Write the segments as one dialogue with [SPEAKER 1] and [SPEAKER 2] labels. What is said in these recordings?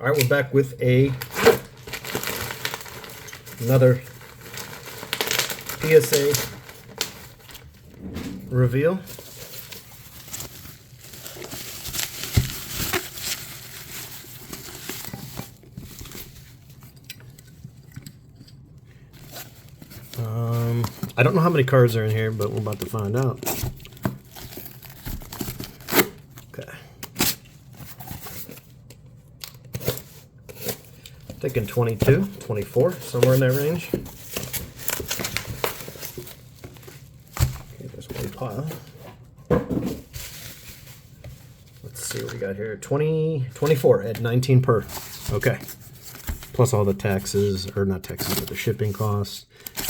[SPEAKER 1] All right, we're back with another PSA reveal. I don't know how many cards are in here, but we're about to find out. Okay. Thinking 22, 24, somewhere in that range. Okay, there's one pile. Let's see what we got here. 24 at 19 per. Okay. Plus all the taxes, or not taxes, but the shipping costs,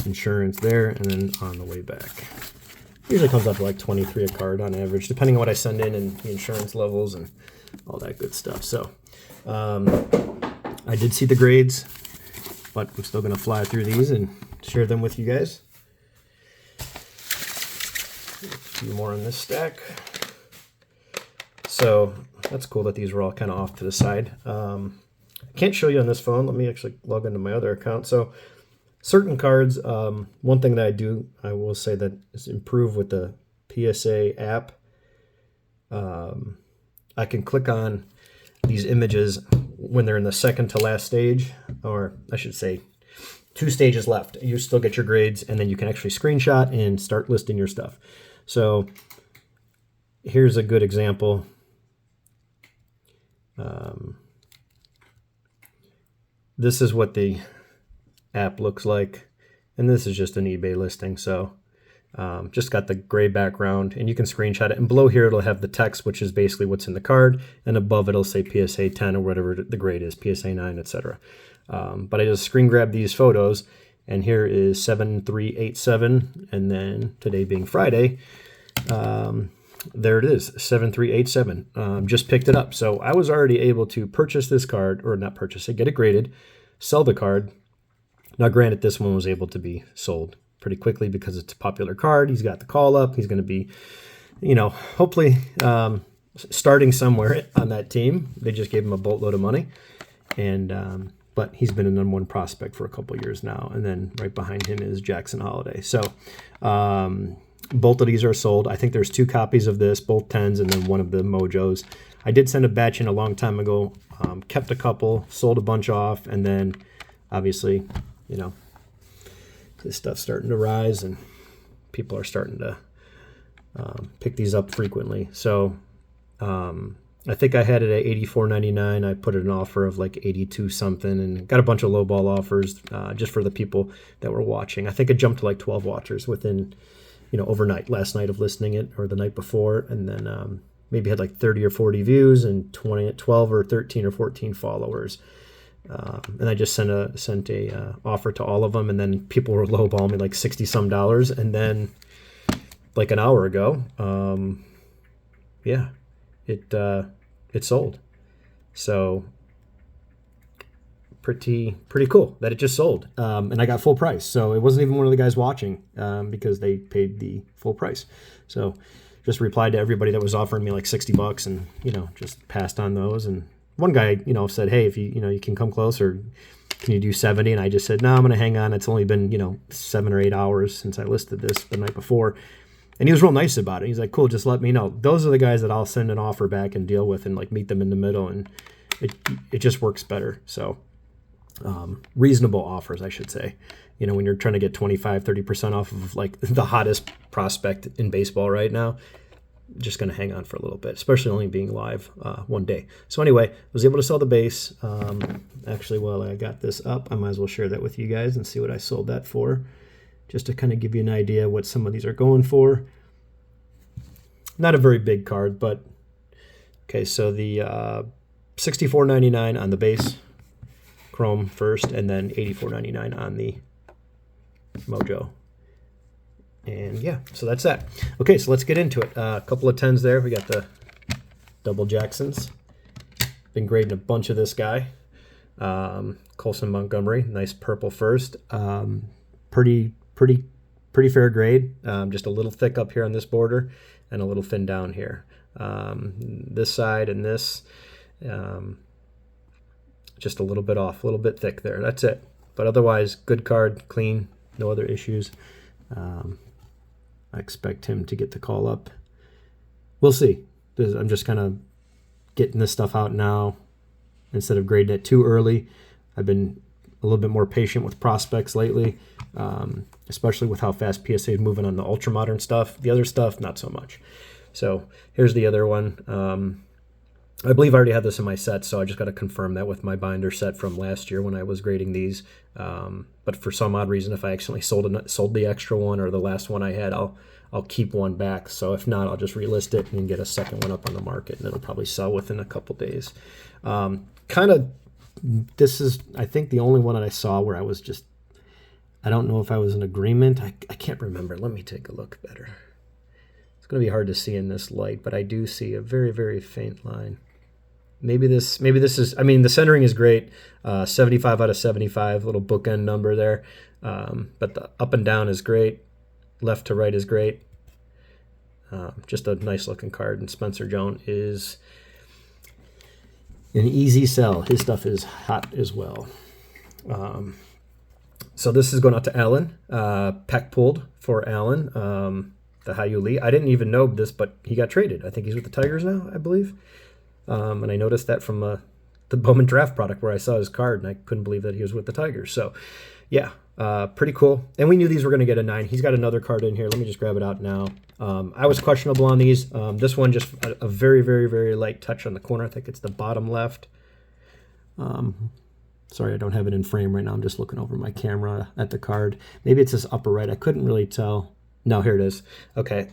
[SPEAKER 1] insurance there, and then on the way back. Usually comes up to like 23 a card on average, depending on what I send in and the insurance levels and all that good stuff. So I did see the grades, but I'm still going to fly through these and share them with you guys. A few more in this stack. So that's cool that these were all kind of off to the side. I can't show you on this phone. Let me actually log into my other account. So certain cards, one thing that I will say that is improved with the PSA app. I can click on these images when they're in the second to last stage, or I should say 2 stages left. You still get your grades, and then you can actually screenshot and start listing your stuff. So here's a good example. This is what the app looks like, and this is just an eBay listing. So just got the gray background, and you can screenshot it, and below here it'll have the text, which is basically what's in the card, and above it'll say PSA 10 or whatever the grade is, PSA 9, etc. But I just screen grabbed these photos, and here is 7387, and then today being Friday, there it is, 7387. Just picked it up. So I was already able to purchase this card, or not purchase it, get it graded, sell the card. Now granted, this one was able to be sold pretty quickly because it's a popular card. He's got the call up. He's going to be, hopefully starting somewhere on that team. They just gave him a boatload of money. And but he's been a #1 prospect for a couple years now. And then right behind him is Jackson Holiday. So both of these are sold. I think there's 2 copies of this, both 10s, and then one of the Mojos. I did send a batch in a long time ago, kept a couple, sold a bunch off, and then obviously, this stuff's starting to rise and people are starting to pick these up frequently. So I think I had it at $84.99. I put it an offer of like 82 something and got a bunch of lowball offers just for the people that were watching. I think it jumped to like 12 watchers within, overnight, last night of listing it, or the night before. And then maybe had like 30 or 40 views and 12 or 13 or 14 followers. And I just sent a offer to all of them, and then people were lowballing me like $60 some, and then like an hour ago, it sold. So pretty cool that it just sold, and I got full price. So it wasn't even one of the guys watching because they paid the full price. So just replied to everybody that was offering me like $60, and just passed on those. And one guy, said, hey, if you can come close, or can you do 70? And I just said, no, I'm going to hang on. It's only been, 7 or 8 hours since I listed this the night before. And he was real nice about it. He's like, cool, just let me know. Those are the guys that I'll send an offer back and deal with and like meet them in the middle. And it just works better. So reasonable offers, I should say. When you're trying to get 25, 30% off of like the hottest prospect in baseball right now, just going to hang on for a little bit, especially only being live one day. So anyway, I was able to sell the base. Actually, while I got this up, I might as well share that with you guys and see what I sold that for, just to kind of give you an idea what some of these are going for. Not a very big card, but okay, so the $64.99 on the base Chrome first, and then $84.99 on the Mojo. And yeah, so that's that. Okay, so let's get into it. A couple of 10s there. We got the double Jacksons. Been grading a bunch of this guy. Colson Montgomery, nice purple first. Pretty fair grade. Just a little thick up here on this border and a little thin down here. This side and this. Just a little bit off, a little bit thick there. That's it. But otherwise, good card, clean, no other issues. I expect him to get the call up. We'll see. I'm just kind of getting this stuff out now instead of grading it too early. I've been a little bit more patient with prospects lately, especially with how fast PSA is moving on the ultra modern stuff. The other stuff, not so much. So here's the other one. I believe I already had this in my set, so I just got to confirm that with my binder set from last year when I was grading these. But for some odd reason, if I accidentally sold the extra one or the last one I had, I'll keep one back. So if not, I'll just relist it and get a second one up on the market, and it'll probably sell within a couple days. This is, I think, the only one that I saw where I was just, I don't know if I was in agreement. I can't remember. Let me take a look better. It's going to be hard to see in this light, but I do see a very, very faint line. Maybe this is, I mean, the centering is great. 75 out of 75, little bookend number there. But the up and down is great. Left to right is great. Just a nice looking card. And Spencer Jones is an easy sell. His stuff is hot as well. So this is going out to Alan. Peck pulled for Alan. The Hao-Yu Lee. I didn't even know this, but he got traded. I think he's with the Tigers now, I believe. And I noticed that from the Bowman Draft product where I saw his card, and I couldn't believe that he was with the Tigers. So, yeah, pretty cool. And we knew these were going to get a 9. He's got another card in here. Let me just grab it out now. I was questionable on these. This one just a very, very, very light touch on the corner. I think it's the bottom left. Sorry, I don't have it in frame right now. I'm just looking over my camera at the card. Maybe it's this upper right. I couldn't really tell. No, here it is. Okay.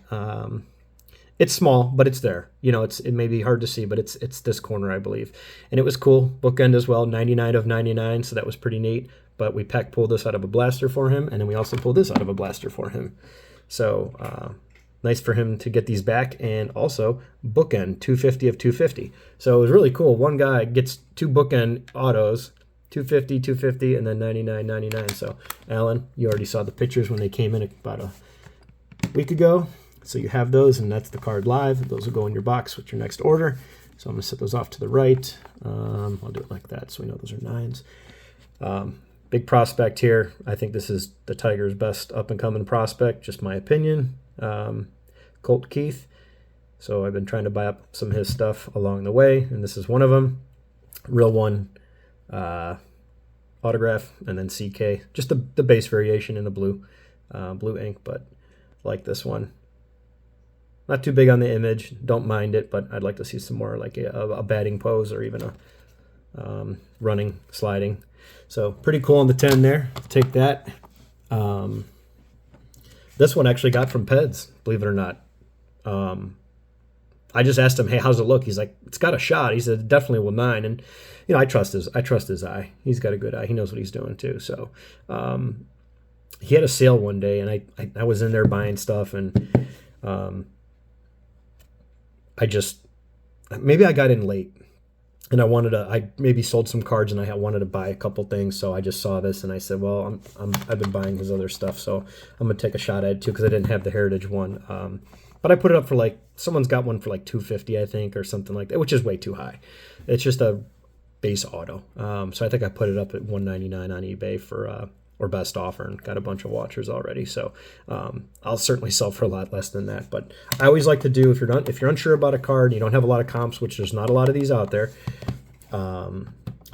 [SPEAKER 1] It's small, but it's there. You know, it may be hard to see, but it's this corner, I believe. And it was cool. Bookend as well, 99 of 99, so that was pretty neat. But we pack pulled this out of a blaster for him, and then we also pulled this out of a blaster for him. So nice for him to get these back, and also bookend, 250 of 250. So it was really cool. One guy gets 2 bookend autos, 250, 250, and then 99, 99. So, Alan, you already saw the pictures when they came in about a week ago. So you have those, and that's the card live. Those will go in your box with your next order. So I'm going to set those off to the right. I'll do it like that so we know those are 9s. Big prospect here. I think this is the Tigers' best up-and-coming prospect, just my opinion. Colt Keith. So I've been trying to buy up some of his stuff along the way, and this is one of them. Real one, autograph, and then CK. Just the base variation in the blue ink, but like this one. Not too big on the image. Don't mind it, but I'd like to see some more like a batting pose or even a running, sliding. So pretty cool on the 10 there. Take that. This one actually got from Peds, believe it or not. I just asked him, hey, how's it look? He's like, it's got a shot. He said, definitely will 9. And, you know, I trust his eye. He's got a good eye. He knows what he's doing too. So he had a sale one day, and I was in there buying stuff, and maybe I got in late, and I maybe sold some cards, and I wanted to buy a couple things, so I just saw this, and I said, well, I've been buying his other stuff, so I'm gonna take a shot at it too, because I didn't have the Heritage one. But I put it up for someone's got one for $250, I think, or something like that, which is way too high. It's just a base auto. So I think I put it up at $199 on eBay for or best offer, and got a bunch of watchers already. So I'll certainly sell for a lot less than that. But I always like to do, if you're unsure about a card, you don't have a lot of comps, which there's not a lot of these out there. I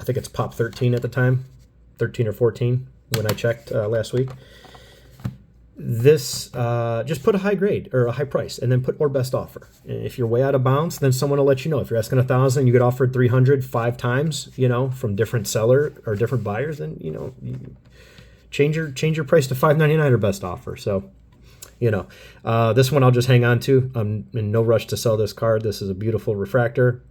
[SPEAKER 1] think it's Pop 13 at the time, 13 or 14 when I checked last week. This just put a high grade or a high price, and then put or best offer. And if you're way out of bounds, then someone will let you know. If you're asking $1,000, you get offered 300 5 times, from different seller or different buyers, then you change your price to $5.99 or best offer. So, this one I'll just hang on to. I'm in no rush to sell this card. This is a beautiful refractor.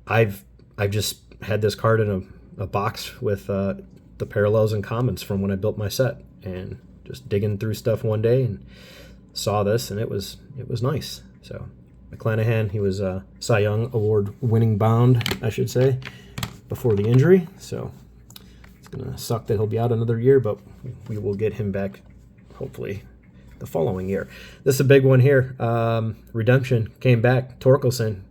[SPEAKER 1] I've just had this card in a box with the parallels and commons from when I built my set, and just digging through stuff one day and saw this, and it was nice. So McClanahan, he was a Cy Young Award winning bound, I should say, before the injury. So it's gonna suck that he'll be out another year, but we will get him back hopefully the following year. This is a big one here. Redemption came back. Torkelson,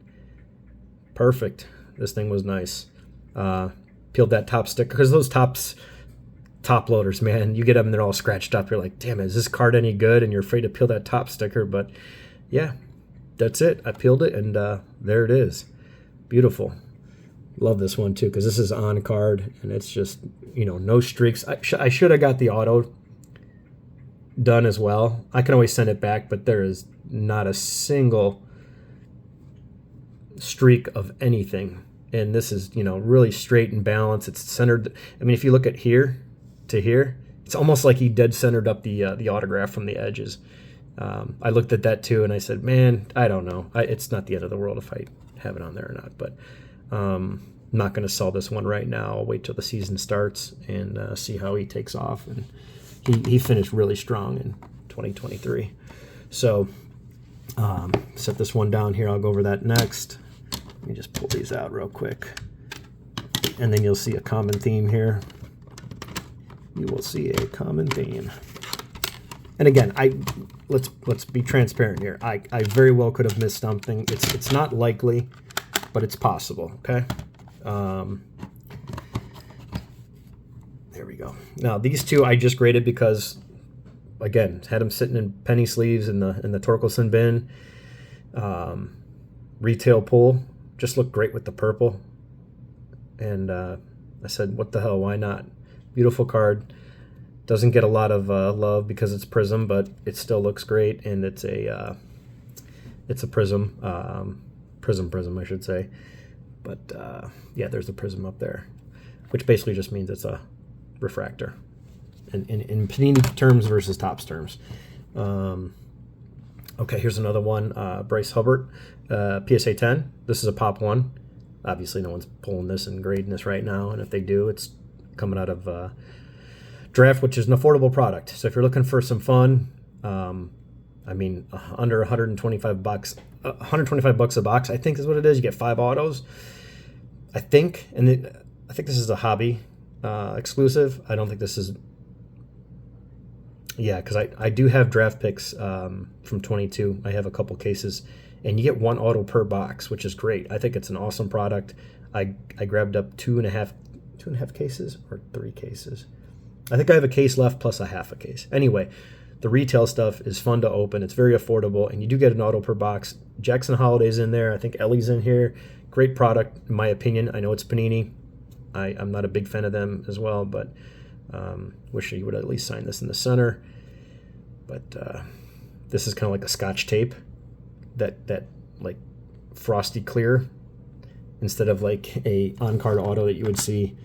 [SPEAKER 1] perfect. This thing was nice. Peeled that top sticker, because those top loaders, man, you get them and they're all scratched up. You're like, damn, is this card any good? And you're afraid to peel that top sticker. But yeah, that's it. I peeled it, and there it is. Beautiful. Love this one too, because this is on card, and it's just, no streaks. I should have got the auto done as well. I can always send it back, but there is not a single streak of anything. And this is, really straight and balanced. It's centered. I mean, if you look at here to here, it's almost like he dead centered up the autograph from the edges. I looked at that too, and I said, man, I don't know. It's not the end of the world if I have it on there or not, but I'm not going to sell this one right now. I'll wait till the season starts and see how he takes off. And he finished really strong in 2023. So set this one down here. I'll go over that next. Let me just pull these out real quick, and then you'll see a common theme here. You will see a common theme. And again, let's be transparent here. I very well could have missed something. It's not likely, but it's possible. Okay. There we go. Now these two I just graded because, again, had them sitting in penny sleeves in the Torkelson bin. Retail pull just looked great with the purple, and I said, what the hell? Why not? Beautiful card. Doesn't get a lot of love because it's Prism, but it still looks great, and it's a Prism, Prism, I should say. But yeah, there's the Prism up there, which basically just means it's a refractor in Panini terms versus Topps terms. Okay, here's another one. Bryce Hubbard, PSA 10. This is a Pop 1. Obviously, no one's pulling this and grading this right now, and if they do, it's coming out of Draft, which is an affordable product. So if you're looking for some fun, I mean, under 125 bucks, 125 bucks a box, I think is what it is. You get 5 autos, I think, and I think this is a hobby exclusive. I don't think this is. Yeah, because I do have draft picks from 22. I have a couple cases, and you get 1 auto per box, which is great. I think it's an awesome product. I grabbed up two and a half cases or 3 cases. I think I have a case left plus a half a case. Anyway, the retail stuff is fun to open. It's very affordable, and you do get an auto per box. Jackson Holiday's in there. I think Ellie's in here. Great product, in my opinion. I know it's Panini. I'm not a big fan of them as well, but wish you would at least sign this in the center. But this is kind of like a Scotch tape, that like frosty clear, instead of like a on-card auto that you would see,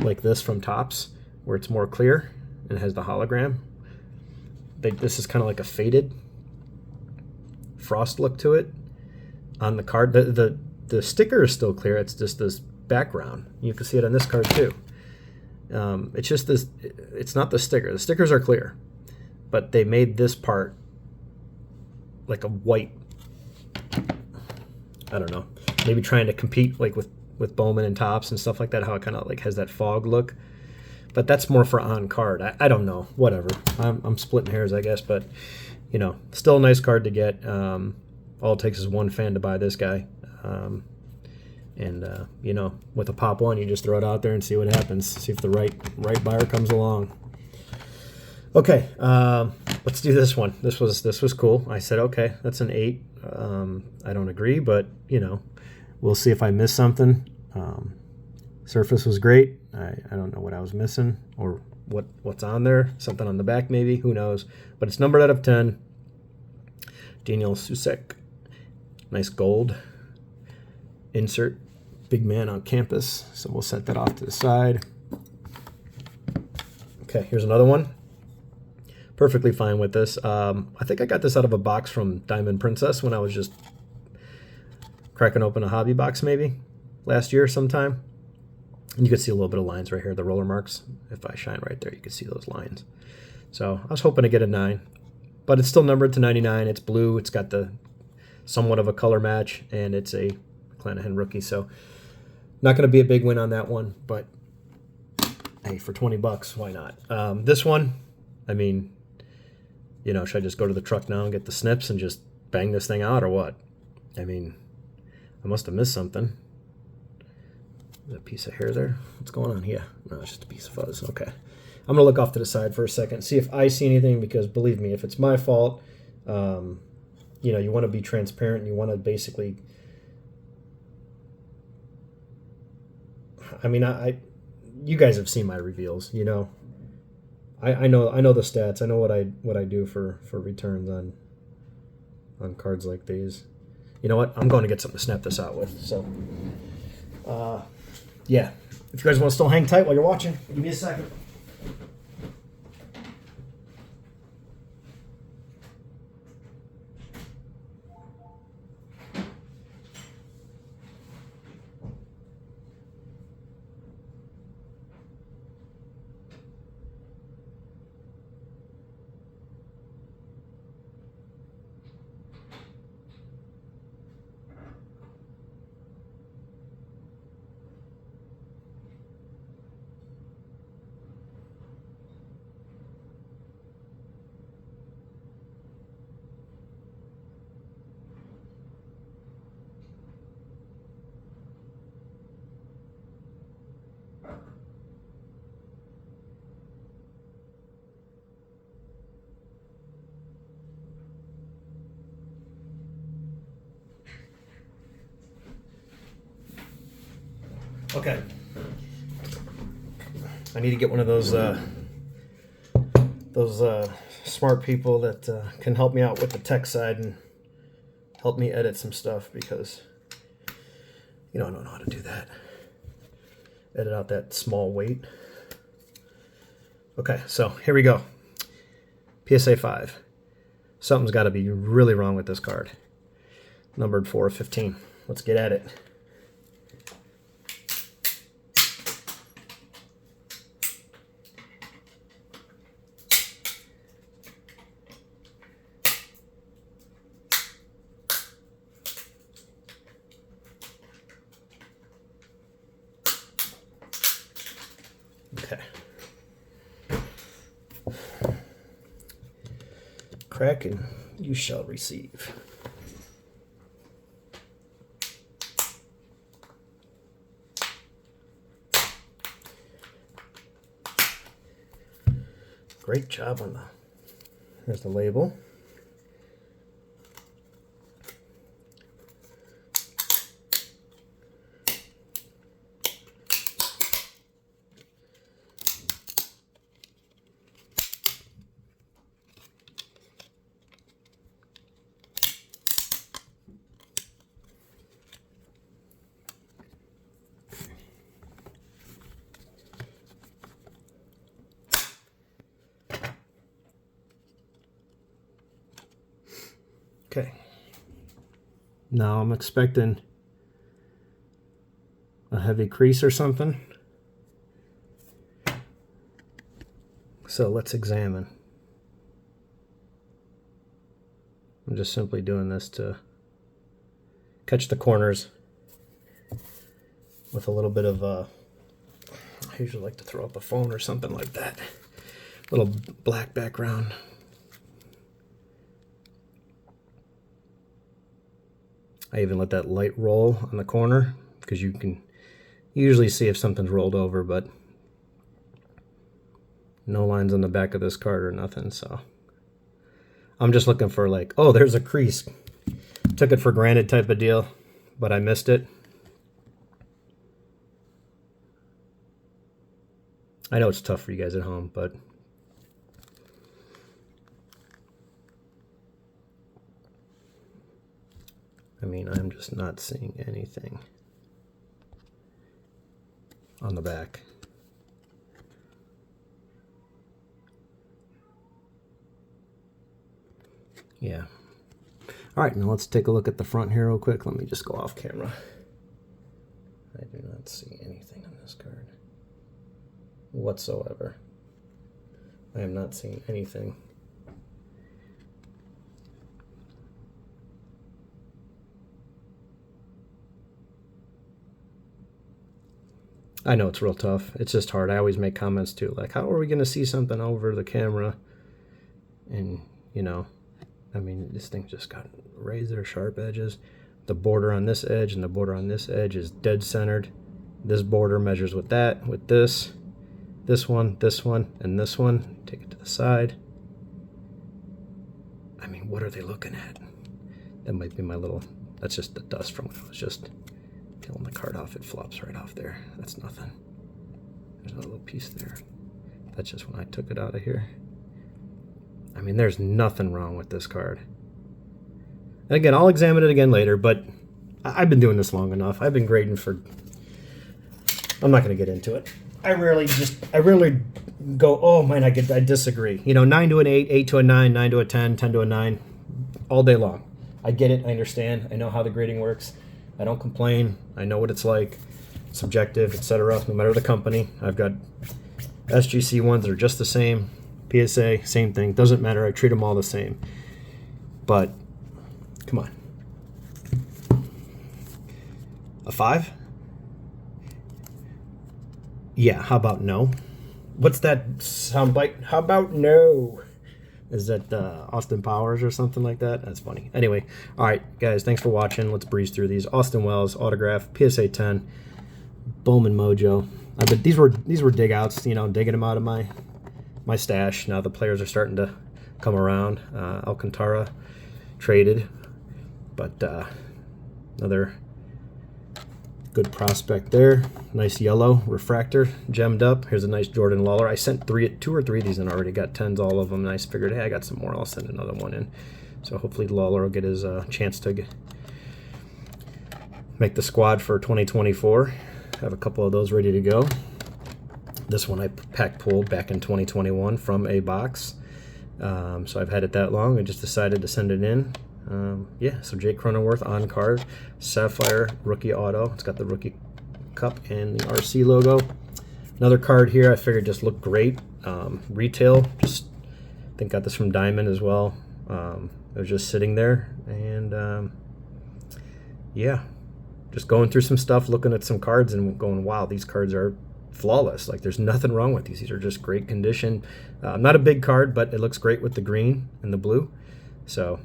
[SPEAKER 1] like this from Topps, where it's more clear and has the hologram. This is kind of like a faded frost look to it on the card. The sticker is still clear. It's just this background. You can see it on this card too. It's just this. It's not the sticker. The stickers are clear, but they made this part like a white. I don't know. Maybe trying to compete like with Bowman and Topps and stuff like that. How it kind of like has that fog look. But that's more for on card. I don't know. Whatever. I'm splitting hairs, I guess. But still a nice card to get. All it takes is one fan to buy this guy. And with a Pop 1, you just throw it out there and see what happens. See if the right buyer comes along. Okay, let's do this one. This was cool. I said, okay, that's an 8. I don't agree, but we'll see if I missed something. Surface was great. I don't know what I was missing or what's on there. Something on the back maybe. Who knows? But it's numbered out of 10. Daniel Susek. Nice gold insert. Big man on campus. So we'll set that off to the side. Okay, here's another one. Perfectly fine with this. I think I got this out of a box from Diamond Princess when I was just cracking open a hobby box maybe last year sometime. And you can see a little bit of lines right here, the roller marks. If I shine right there, you can see those lines. So I was hoping to get a 9, but it's still numbered to 99. It's blue. It's got the somewhat of a color match, and it's a McClanahan rookie. So not going to be a big win on that one, but hey, for 20 bucks, why not? This one, I mean, should I just go to the truck now and get the snips and just bang this thing out or what? I mean, I must have missed something. Is that a piece of hair there? What's going on here? No, it's just a piece of fuzz. Okay. I'm going to look off to the side for a second, see if I see anything, because believe me, if it's my fault, you know, you want to be transparent and you want to basically, I mean, you guys have seen my reveals, you know. I know the stats. I know what I do for returns on cards like these. You know what? I'm going to get something to snap this out with. So, yeah. If you guys want to still hang tight while you're watching, give me a second. Okay. I need to get one of those smart people that can help me out with the tech side and help me edit some stuff, because you know I don't know how to do that. Edit out that small weight. Okay, so here we go. PSA 5. Something's got to be really wrong with this card. Numbered 4 of 15. Let's get at it. Okay. Crack and you shall receive. Great job on there's the label. Okay. Now I'm expecting a heavy crease or something. So let's examine. I'm just simply doing this to catch the corners with a little bit of I usually like to throw up a phone or something like that. Little black background. I even let that light roll on the corner, because you can usually see if something's rolled over, but no lines on the back of this card or nothing. So I'm just looking for like, oh, there's a crease. Took it for granted type of deal, but I missed it. I know it's tough for you guys at home, but I mean, I'm just not seeing anything on the back. Yeah. All right, now let's take a look at the front here real quick. Let me just go off camera. I do not see anything on this card whatsoever. I am not seeing anything. I know it's real tough. It's just hard. I always make comments too, like, how are we going to see something over the camera? And, you know, I mean, this thing just got razor sharp edges. The border on this edge and the border on this edge is dead centered. This border measures with that, with this one, and this one. Take it to the side. I mean, what are they looking at? That might be my little, that's just the dust from when I was just peeling the card off. It flops right off there. That's nothing. There's another little piece there. That's just when I took it out of here. I mean, there's nothing wrong with this card. And again, I'll examine it again later, but I've been doing this long enough. I've been grading for, I'm not going to get into it. I rarely go, oh man, I disagree. You know, 9 to an 8, 8 to a 9, 9 to a 10, 10 to a 9, all day long. I get it. I understand. I know how the grading works. I don't complain. I know what it's like, subjective, etc. No matter the company. I've got SGC ones that are just the same. PSA, same thing. Doesn't matter. I treat them all the same. But come on. A 5? Yeah, how about no? What's that soundbite? How about no? Is that Austin Powers or something like that? That's funny. Anyway, all right, guys, thanks for watching. Let's breeze through these. Austin Wells, autograph, PSA 10, Bowman Mojo. But these were dig outs, you know, digging them out of my stash. Now the players are starting to come around. Alcantara traded, but another good prospect there. Nice yellow refractor, gemmed up. Here's a nice Jordan Lawler. I sent 2 or 3 of these and already got 10s, all of them. And I figured, hey, I got some more. I'll send another one in. So hopefully Lawler will get his chance to make the squad for 2024. Have a couple of those ready to go. This one I pack pulled back in 2021 from a box. So I've had it that long. I just decided to send it in. Yeah, so Jake Cronenworth on card, Sapphire rookie auto. It's got the rookie cup and the RC logo. Another card here I figured just looked great. Retail, just I think got this from Diamond as well. It was just sitting there, and yeah, just going through some stuff, looking at some cards and going, wow, these cards are flawless. Like, there's nothing wrong with these. These are just great condition. Not a big card, but it looks great with the green and the blue. So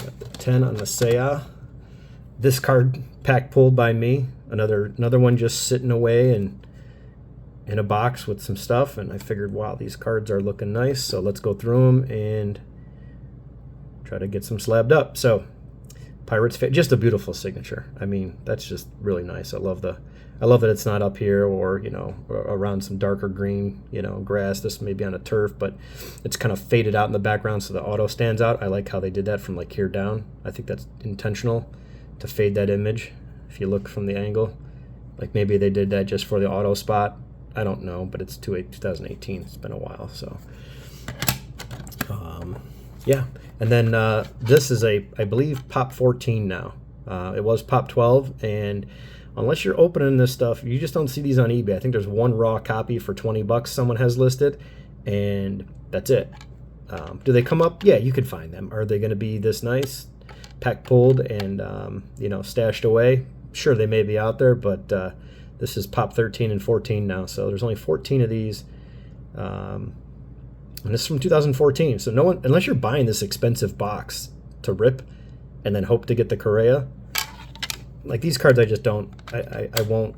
[SPEAKER 1] got the 10 on the Seiya. This card pack pulled by me. Another one just sitting away and in a box with some stuff, and I figured, wow, these cards are looking nice, so let's go through them and try to get some slabbed up. So Pirates, just a beautiful signature. I mean, that's just really nice. I love that it's not up here or, you know, around some darker green, you know, grass. This may be on a turf, but it's kind of faded out in the background so the auto stands out. I like how they did that from like here down. I think that's intentional to fade that image. If you look from the angle, like maybe they did that just for the auto spot. I don't know, but it's 2018. It's been a while, so yeah. And then this is I believe Pop 14 now. It was Pop 12, and unless you're opening this stuff, you just don't see these on eBay. I think there's one raw copy for $20 someone has listed, and that's it. Do they come up? Yeah, you could find them. Are they going to be this nice, pack pulled and you know, stashed away? Sure, they may be out there, but this is Pop 13 and 14 now, so there's only 14 of these. And this is from 2014, so no one, unless you're buying this expensive box to rip and then hope to get the Correa, like these cards I just don't, I won't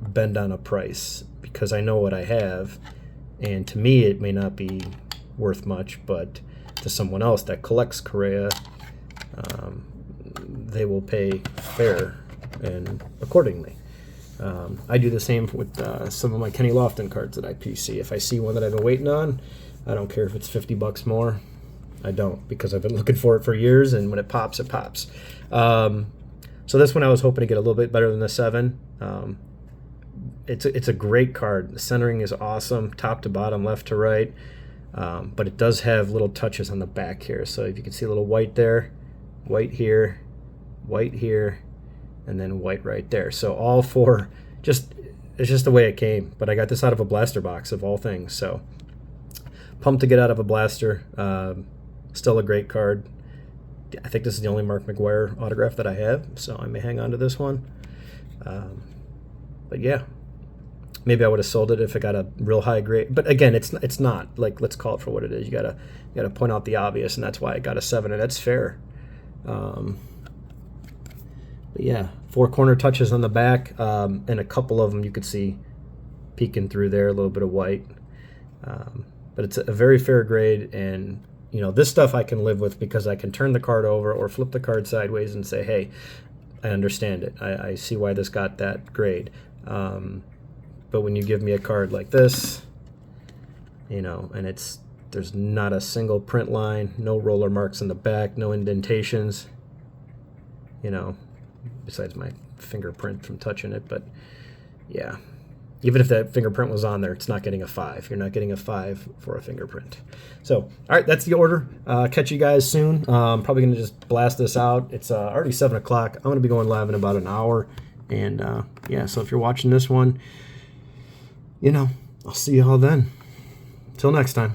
[SPEAKER 1] bend on a price because I know what I have, and to me it may not be worth much, but to someone else that collects Correa, they will pay fair and accordingly. I do the same with some of my Kenny Lofton cards that I PC. If I see one that I've been waiting on, I don't care if it's $50 more. I don't, because I've been looking for it for years, and when it pops, it pops. So this one I was hoping to get a little bit better than the 7. It's a great card. The centering is awesome, top to bottom, left to right. But it does have little touches on the back here. So if you can see a little white there, white here, and then white right there. So all 4, it's just the way it came. But I got this out of a blaster box of all things. So pumped to get out of a blaster. Still a great card. I think this is the only Mark McGwire autograph that I have, so I may hang on to this one. But yeah, maybe I would have sold it if it got a real high grade. But again, it's not. Like, let's call it for what it is. You gotta point out the obvious, and that's why it got a 7, and that's fair. But yeah, 4 corner touches on the back, and a couple of them you could see peeking through there, a little bit of white. But it's a very fair grade, and you know, this stuff I can live with because I can turn the card over or flip the card sideways and say, hey, I understand it. I see why this got that grade. But when you give me a card like this, you know, and there's not a single print line, no roller marks in the back, no indentations, you know, besides my fingerprint from touching it. But yeah, even if that fingerprint was on there, it's not getting a 5. You're not getting a 5 for a fingerprint. So, all right, that's the order. Catch you guys soon. Probably going to just blast this out. It's already 7 o'clock. I'm going to be going live in about an hour. And, yeah, so if you're watching this one, you know, I'll see you all then. Till next time.